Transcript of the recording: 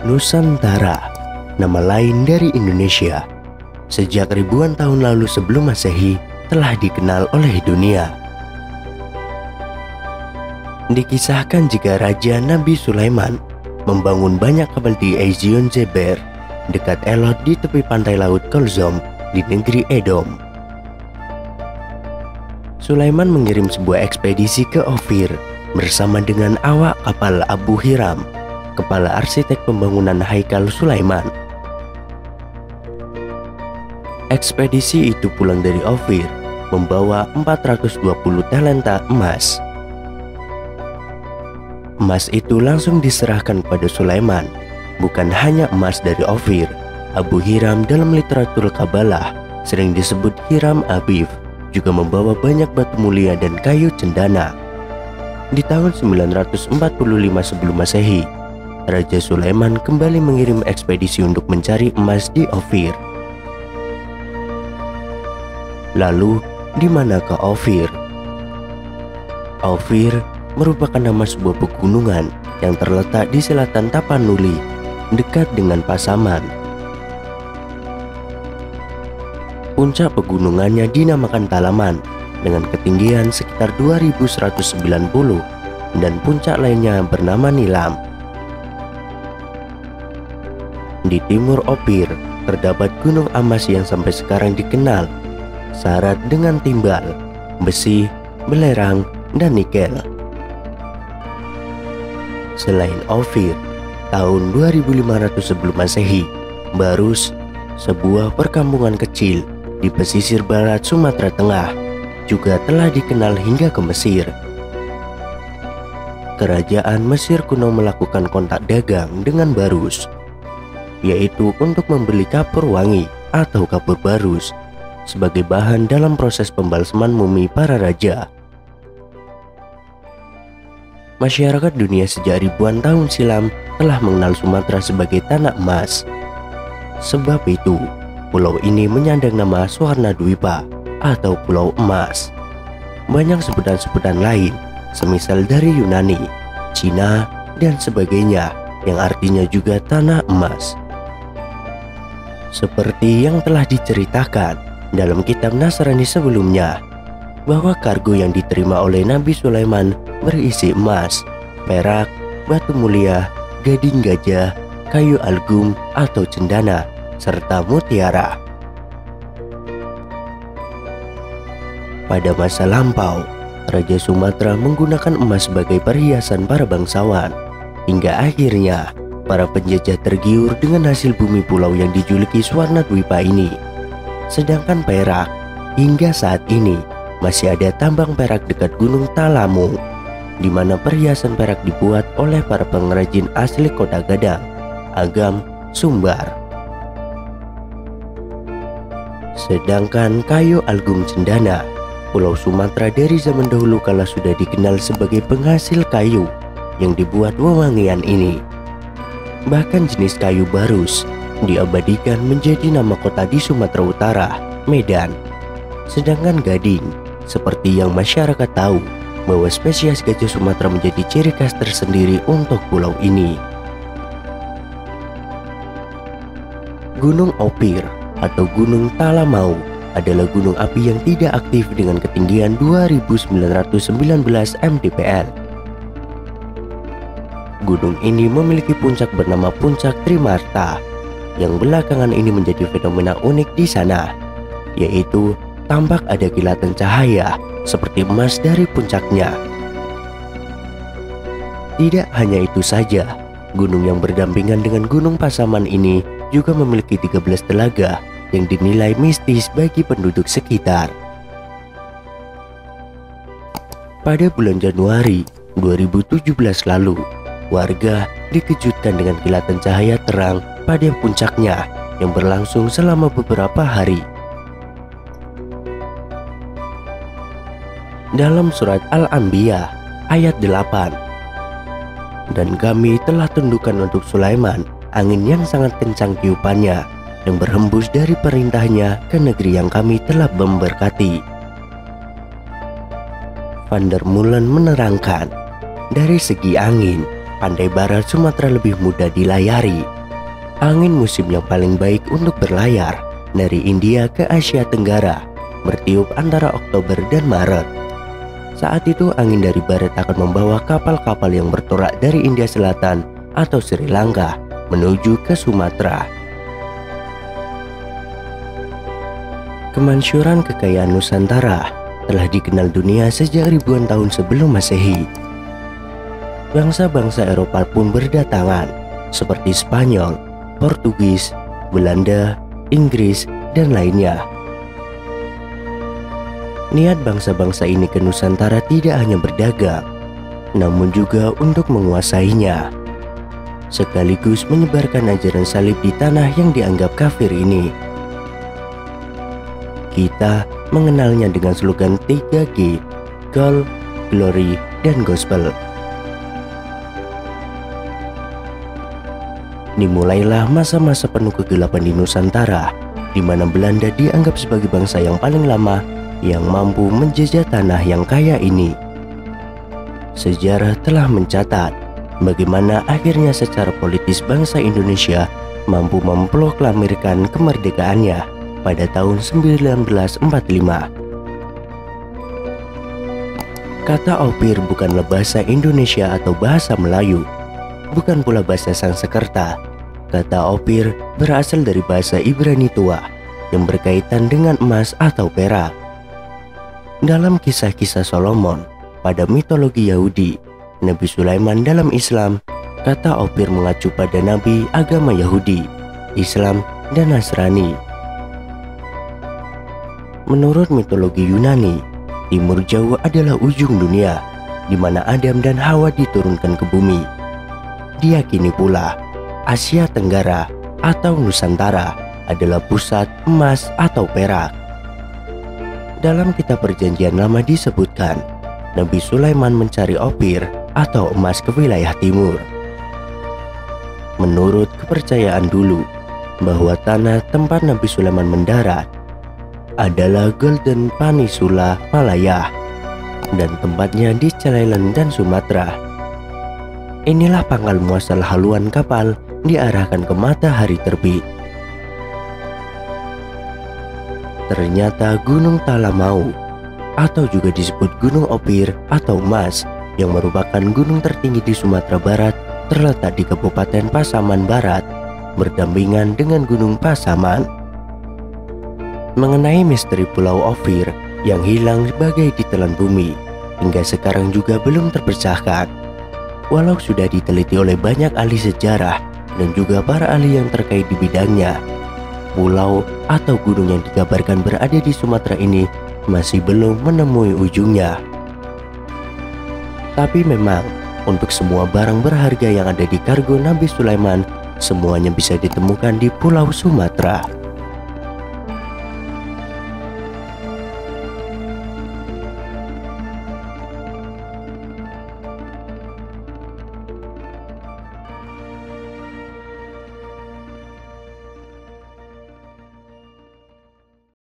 Nusantara, nama lain dari Indonesia, sejak ribuan tahun lalu sebelum Masehi telah dikenal oleh dunia. Dikisahkan jika Raja Nabi Sulaiman membangun banyak kapal di Ezion Geber, dekat Elot di tepi pantai laut Kolzom di negeri Edom. Sulaiman mengirim sebuah ekspedisi ke Ofir bersama dengan awak kapal Abu Hiram, kepala arsitek pembangunan Haikal Sulaiman. Ekspedisi itu pulang dari Ofir membawa 420 talenta emas. Emas itu langsung diserahkan kepada Sulaiman. Bukan hanya emas dari Ofir, Abu Hiram dalam literatur Kabalah sering disebut Hiram Abif, juga membawa banyak batu mulia dan kayu cendana. Di tahun 945 sebelum Masehi, Raja Sulaiman kembali mengirim ekspedisi untuk mencari emas di Ofir. Lalu, di manakah Ofir? Ofir merupakan nama sebuah pegunungan yang terletak di selatan Tapanuli, dekat dengan Pasaman. Puncak pegunungannya dinamakan Talaman dengan ketinggian sekitar 2190 dan puncak lainnya bernama Nilam. Di timur Ofir terdapat Gunung Amas yang sampai sekarang dikenal syarat dengan timbal, besi, belerang, dan nikel. Selain Ofir, tahun 2500 sebelum Masehi, Barus, sebuah perkampungan kecil di pesisir barat Sumatera Tengah, juga telah dikenal hingga ke Mesir. Kerajaan Mesir kuno melakukan kontak dagang dengan Barus, yaitu untuk membeli kapur wangi atau kapur barus sebagai bahan dalam proses pembalseman mumi para raja. Masyarakat dunia sejak ribuan tahun silam telah mengenal Sumatera sebagai tanah emas. Sebab itu, pulau ini menyandang nama Suwarna Dwipa atau Pulau Emas. Banyak sebutan-sebutan lain, semisal dari Yunani, Cina, dan sebagainya, yang artinya juga tanah emas. Seperti yang telah diceritakan dalam kitab Nasrani sebelumnya, bahwa kargo yang diterima oleh Nabi Sulaiman berisi emas, perak, batu mulia, gading gajah, kayu algum atau cendana, serta mutiara. Pada masa lampau, Raja Sumatera menggunakan emas sebagai perhiasan para bangsawan, hingga akhirnya para penjajah tergiur dengan hasil bumi pulau yang dijuluki Suwarna Dwipa ini. Sedangkan perak, hingga saat ini masih ada tambang perak dekat Gunung Talamu, di mana perhiasan perak dibuat oleh para pengrajin asli Kota Gadang, Agam, Sumbar. Sedangkan kayu algum cendana, Pulau Sumatera dari zaman dahulu kala sudah dikenal sebagai penghasil kayu yang dibuat wewangian ini. Bahkan jenis kayu barus diabadikan menjadi nama kota di Sumatera Utara, Medan. Sedangkan gading, seperti yang masyarakat tahu, bahwa spesies gajah Sumatera menjadi ciri khas tersendiri untuk pulau ini. Gunung Ofir atau Gunung Talamau adalah gunung api yang tidak aktif dengan ketinggian 2919 mdpl. Gunung ini memiliki puncak bernama Puncak Trimarta, yang belakangan ini menjadi fenomena unik di sana, yaitu tampak ada kilatan cahaya seperti emas dari puncaknya. Tidak hanya itu saja, gunung yang berdampingan dengan Gunung Pasaman ini juga memiliki 13 telaga yang dinilai mistis bagi penduduk sekitar. Pada bulan Januari 2017 lalu, warga dikejutkan dengan kilatan cahaya terang pada puncaknya yang berlangsung selama beberapa hari. Dalam surat Al-Anbiya ayat 8, "Dan kami telah tundukkan untuk Sulaiman angin yang sangat kencang tiupannya, yang berhembus dari perintahnya ke negeri yang kami telah memberkati." Van der Molen menerangkan, dari segi angin, pantai barat Sumatera lebih mudah dilayari Angin musim yang paling baik untuk berlayar dari India ke Asia Tenggara bertiup antara Oktober dan Maret. Saat itu angin dari barat akan membawa kapal-kapal yang bertolak dari India Selatan atau Sri Lanka menuju ke Sumatera. Kemansyuran kekayaan Nusantara telah dikenal dunia sejak ribuan tahun sebelum Masehi. Bangsa-bangsa Eropa pun berdatangan seperti Spanyol, Portugis, Belanda, Inggris, dan lainnya. Niat bangsa-bangsa ini ke Nusantara tidak hanya berdagang, namun juga untuk menguasainya, sekaligus menyebarkan ajaran salib di tanah yang dianggap kafir ini. Kita mengenalnya dengan slogan 3G, Gold, Glory, dan Gospel. Dimulailah masa-masa penuh kegelapan di Nusantara, di mana Belanda dianggap sebagai bangsa yang paling lama yang mampu menjajah tanah yang kaya ini. Sejarah telah mencatat bagaimana akhirnya secara politis bangsa Indonesia mampu memproklamirkan kemerdekaannya pada tahun 1945. Kata Opir bukanlah bahasa Indonesia atau bahasa Melayu, bukan pula bahasa Sanskerta. Kata Opir berasal dari bahasa Ibrani tua yang berkaitan dengan emas atau perak. Dalam kisah-kisah Solomon pada mitologi Yahudi, Nabi Sulaiman dalam Islam, kata Opir mengacu pada nabi agama Yahudi, Islam, dan Nasrani. Menurut mitologi Yunani, Timur Jauh adalah ujung dunia, di mana Adam dan Hawa diturunkan ke bumi. Diyakini pula, Asia Tenggara atau Nusantara adalah pusat emas atau perak. Dalam kitab Perjanjian Lama disebutkan, Nabi Sulaiman mencari Opir atau emas ke wilayah timur. Menurut kepercayaan dulu, bahwa tanah tempat Nabi Sulaiman mendarat adalah Golden Peninsula Malaya dan tempatnya di Ceylon dan Sumatera. Inilah pangkal muasal haluan kapal diarahkan ke matahari terbit. Ternyata Gunung Talamau atau juga disebut Gunung Opir atau Emas yang merupakan gunung tertinggi di Sumatera Barat terletak di Kabupaten Pasaman Barat berdampingan dengan Gunung Pasaman. Mengenai misteri Pulau Opir yang hilang bagai ditelan bumi hingga sekarang juga belum terpecahkan. Walau sudah diteliti oleh banyak ahli sejarah dan juga para ahli yang terkait di bidangnya, pulau atau gunung yang dikabarkan berada di Sumatera ini masih belum menemui ujungnya. Tapi memang untuk semua barang berharga yang ada di kargo Nabi Sulaiman, semuanya bisa ditemukan di Pulau Sumatera.